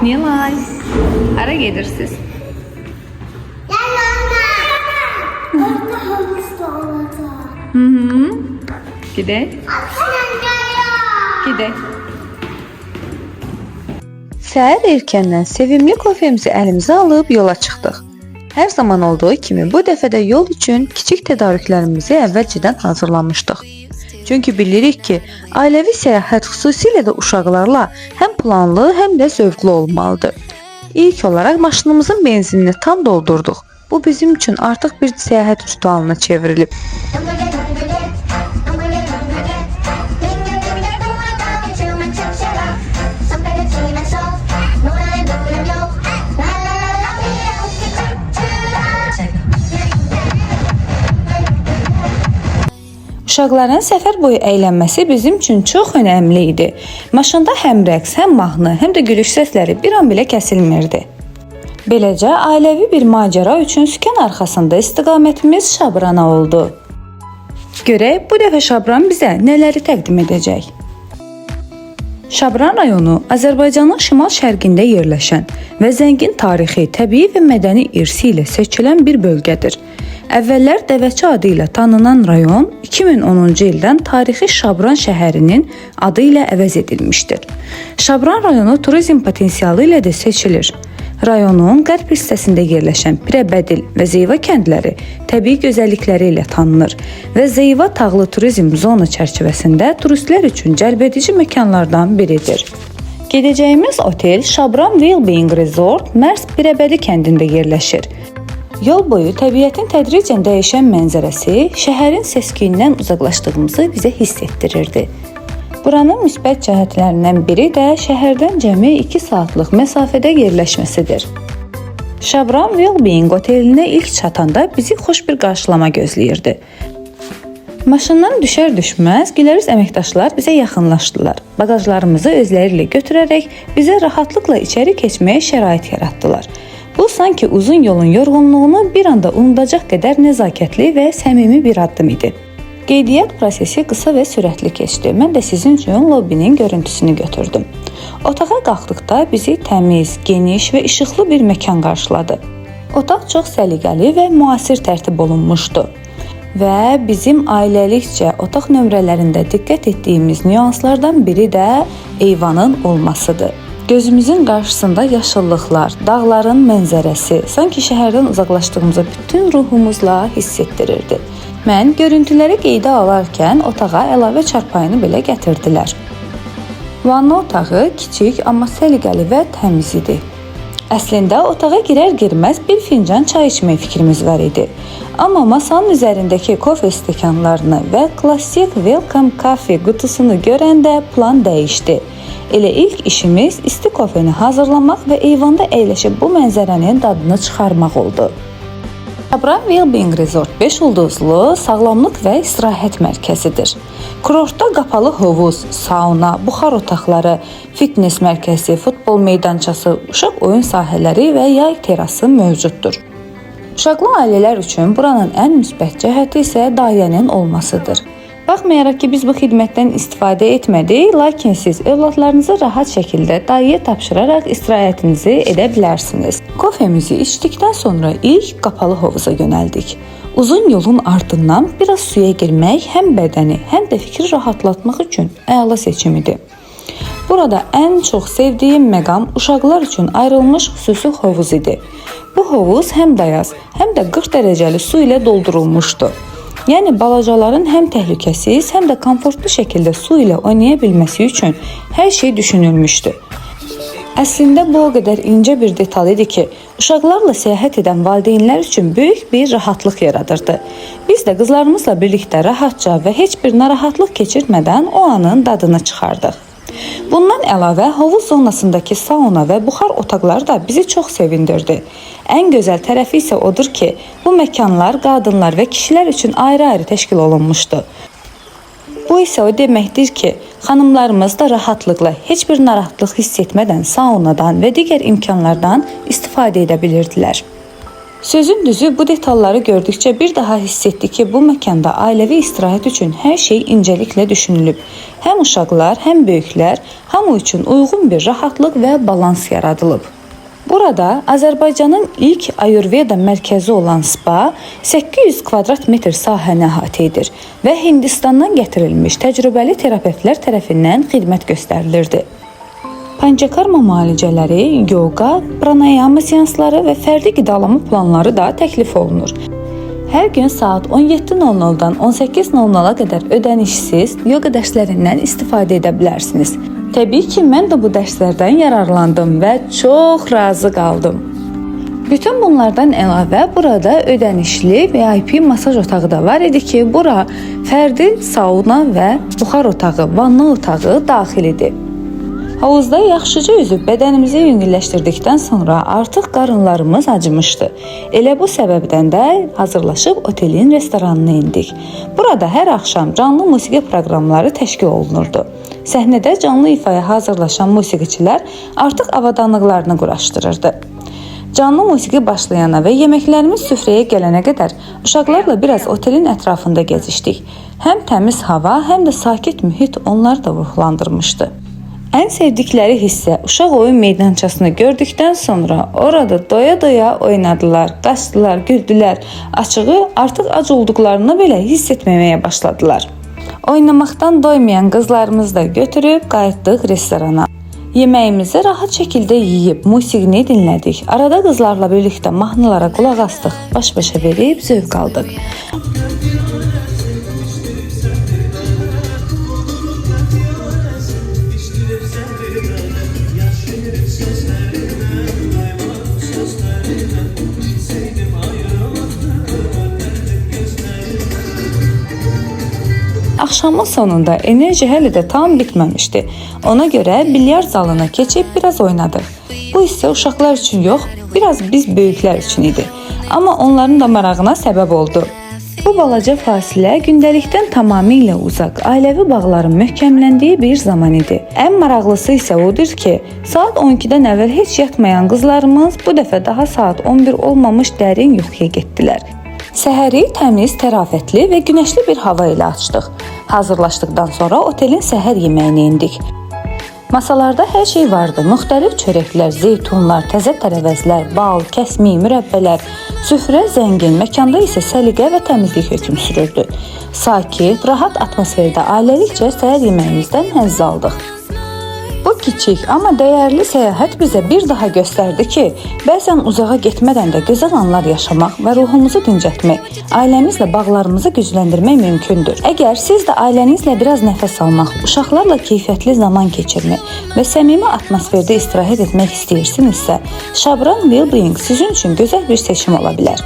Nilay, hara gedirsiniz? Orada havuzda olacaq. Gidək. Gidək. Səhər erkəndən sevimli kofemizi əlimizə alıb yola çıxdıq. Hər zaman olduğu kimi bu dəfə də yol üçün kiçik tədarüklərimizi əvvəlcədən hazırlamışdıq. Çünki bilirik ki, ailəvi səyahət xüsusilə də uşaqlarla həm planlı, həm də zövqlü olmalıdır. İlk olaraq maşınımızın benzinini tam doldurduq. Bu bizim üçün artıq bir səyahət ritualına çevrilib. Uşaqların səfər boyu əylənməsi bizim üçün çox önəmli idi. Maşında həm rəqs, həm mahnı, həm də gülüş səsləri bir an belə kəsilmirdi. Beləcə, ailəvi bir macəra üçün sükan arxasında istiqamətimiz Şabrana oldu. Görək, bu dəfə Şabran bizə nələri təqdim edəcək? Şabran rayonu Azərbaycanın şimal-şərqində yerləşən və zəngin tarixi, təbii və mədəni irsi ilə seçilən bir bölgədir. Əvvəllər Dəvəçi adı ilə tanınan rayon 2010-cu ildən tarixi Şabran şəhərinin adı ilə əvəz edilmişdir. Şabran rayonu turizm potensialı ilə də seçilir. Rayonun qərb hissəsində yerləşən Pirəbədil və Zeyva kəndləri təbii gözəllikləri ilə tanınır və Zeyva Tağlı turizm zonu çərçivəsində turistlər üçün cəlbedici məkanlardan biridir. Gedəcəyimiz otel Şabran Wellbeing Resort Mərs Pirəbədi kəndində yerləşir. Yol boyu təbiətin tədricən dəyişən mənzərəsi şəhərin səs-küyündən uzaqlaşdığımızı bizə hiss etdirirdi. Buranın müsbət cəhətlərindən biri də şəhərdən cəmi 2 saatlıq məsafədə yerləşməsidir. Şabran Wellbeing otelinə ilk çatanda bizi xoş bir qarşılama gözləyirdi. Maşından düşər-düşməz güləriz əməkdaşlar bizə yaxınlaşdılar. Bagajlarımızı özləri ilə götürərək bizə rahatlıqla içəri keçməyə şərait yaratdılar. Bu, sanki uzun yolun yorğunluğunu bir anda unudacaq qədər nəzakətli və səmimi bir addım idi. Qeydiyyat prosesi qısa və sürətli keçdi. Mən də sizin üçün lobbinin görüntüsünü götürdüm. Otağa qalxdıqda bizi təmiz, geniş və işıqlı bir məkan qarşıladı. Otaq çox səliqəli və müasir tərtib olunmuşdu. Və bizim ailəlikcə otaq nömrələrində diqqət etdiyimiz nüanslardan biri də eyvanın olmasıdır. Gözümüzün qarşısında yaşıllıqlar, dağların mənzərəsi sanki şəhərdən uzaqlaşdığımızı bütün ruhumuzla hiss etdirirdi. Mən görüntüləri qeydə alarkən otağa əlavə çarpayını belə gətirdilər. Vanna otağı kiçik, amma səliqəli və təmiz idi. Əslində otağa girər-girməz bir fincan çay içmək fikrimiz var idi. Amma masanın üzərindəki kofe stəkanlarını və klassik Welcome Coffee qutusunu görəndə plan dəyişdi. Elə ilk işimiz isti kofeni hazırlamaq və eyvanda əyləşib bu mənzərənin dadını çıxarmaq oldu. Şabran Wellbeing Resort 5 ulduzlu sağlamlıq və istirahət mərkəzidir. Kurortda qapalı hovuz, sauna, buxar otaqları, fitness mərkəzi, futbol meydançası, uşaq oyun sahələri və yay terası mövcuddur. Uşaqlı ailələr üçün buranın ən müsbət cəhəti isə dayənin olmasıdır. Baxmayaraq ki, biz bu xidmətdən istifadə etmədik, lakin siz övladlarınızı rahat şəkildə dayıya tapşıraraq istirahətinizi edə bilərsiniz. Kofemizi içdikdən sonra ilk qapalı hovuza yönəldik. Uzun yolun ardından biraz suya girmək həm bədəni, həm də fikri rahatlatmaq üçün əla seçimidir. Burada ən çox sevdiyim məqam uşaqlar üçün ayrılmış xüsusi hovuz idi. Bu hovuz həm dayaz, həm də 40 dərəcəli su ilə doldurulmuşdu. Yəni balacaların həm təhlükəsiz, həm də komfortlu şəkildə su ilə oynaya bilməsi üçün hər şey düşünülmüşdü. Əslində bu o qədər incə bir detal idi ki, uşaqlarla səyahət edən valideynlər üçün böyük bir rahatlıq yaradırdı. Biz də qızlarımızla birlikdə rahatca və heç bir narahatlıq keçirmədən o anın dadını çıxardıq. Bundan əlavə hovuz zonasındakı sauna və buxar otaqları da bizi çox sevindirdi. Ən gözəl tərəfi isə odur ki, bu məkanlar qadınlar və kişilər üçün ayrı-ayrı təşkil olunmuşdu. Bu isə o deməkdir ki, xanımlarımız da rahatlıqla, heç bir narahatlıq hiss etmədən saunadan və digər imkanlardan istifadə edə bilirdilər. Sözün düzü bu detalları gördükçe bir daha hiss etdi ki bu məkanda ailəvi istirahət üçün hər şey incəliklə düşünülüb. Həm uşaqlar, həm böyüklər hamı üçün uyğun bir rahatlıq və balans yaradılıb. Burada Azərbaycanın ilk Ayurveda mərkəzi olan spa 800 kvadrat metr sahəni əhatə edir və Hindistandan gətirilmiş təcrübəli terapevtlər tərəfindən xidmət göstərilirdi. Pancakarma müalicələri, yoga, pranayama seansları və fərdi qidalama planları da təklif olunur. Hər gün saat 17:00-dan 18:00-a qədər ödənişsiz yoga dərslərindən istifadə edə bilərsiniz. Təbii ki, mən də bu dərslərdən yararlandım və çox razı qaldım. Bütün bunlardan əlavə burada ödənişli VIP masaj otağı da var idi ki, bura fərdi sauna və buxar otağı, vanna otağı daxil idi. Havuzda yaxşıca üzüb bədənimizi yüngülləşdirdikdən sonra artıq qarınlarımız acımışdı. Elə bu səbəbdən də hazırlaşıb otelin restoranına endik. Burada hər axşam canlı musiqi proqramları təşkil olunurdu. Səhnədə canlı ifaya hazırlaşan musiqiçilər artıq avadanlıqlarını quraşdırırdı. Canlı musiqi başlayana və yeməklərimiz süfrəyə gələnə qədər uşaqlarla biraz otelin ətrafında gəzişdik. Həm təmiz hava, həm də sakit mühit onları da ruhlandırmışdı. Ən sevdikləri hissə uşaq oyun meydançasını gördükdən sonra orada doya-doya oynadılar, qaçdılar, güldülər. Açığı artıq ac olduqlarını belə hiss etməməyə başladılar. Oynamaqdan doymayan qızlarımızı da götürüb qayıtdıq restorana. Yeməyimizi rahat şəkildə yeyib, musiqini dinlədik. Arada qızlarla birlikdə mahnılara qulaq asdıq, baş-başa verib zövq aldıq. Axşamın sonunda enerji hələ də tam bitməmişdi. Ona görə bilyard zalına keçib biraz oynadıq. Bu isə uşaqlar üçün yox, biraz biz böyüklər üçün idi. Amma onların da marağına səbəb oldu. Bu balaca fasilə gündəlikdən tamamilə uzaq, ailəvi bağların möhkəmləndiyi bir zaman idi. Ən maraqlısı isə odur ki, saat 12-dən əvvəl heç yatmayan qızlarımız bu dəfə daha saat 11 olmamış dərin yuxuya getdilər. Səhəri təmiz, tərafətli və günəşli bir hava ilə açdıq. Hazırlaşdıqdan sonra otelin səhər yeməyini endik. Masalarda hər şey vardı. Müxtəlif çörəklər, zeytunlar, təzə tərəvəzlər, bal, kəsmi, mürəbbələr. Süfrə zəngin, məkanda isə səliqə və təmizlik hökm sürürdü. Sakit, rahat atmosferdə ailəlikcə səhər yeməyimizdən həzz aldıq. Bu kiçik, amma dəyərli səyahət bizə bir daha göstərdi ki, bəzən uzağa getmədən də gözəl anlar yaşamaq və ruhumuzu dincətmək, ailəmizlə bağlarımızı gücləndirmək mümkündür. Əgər siz də ailənizlə biraz nəfəs almaq, uşaqlarla keyfiyyətli zaman keçirmək və səmimi atmosferdə istirahət etmək istəyirsinizsə, Shabran Wellbeing sizin üçün gözəl bir seçim ola bilər.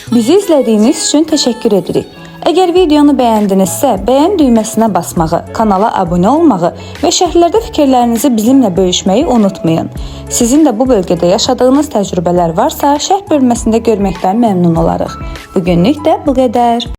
Bizi izlədiyiniz üçün təşəkkür edirik. Əgər videonu bəyəndinizsə, bəyən düyməsinə basmağı, kanala abunə olmağı və şərhlərdə fikirlərinizi bizimlə bölüşməyi unutmayın. Sizin də bu bölgədə yaşadığınız təcrübələr varsa, şərh bölməsində görməkdən məmnun olarıq. Bugünlük də bu qədər.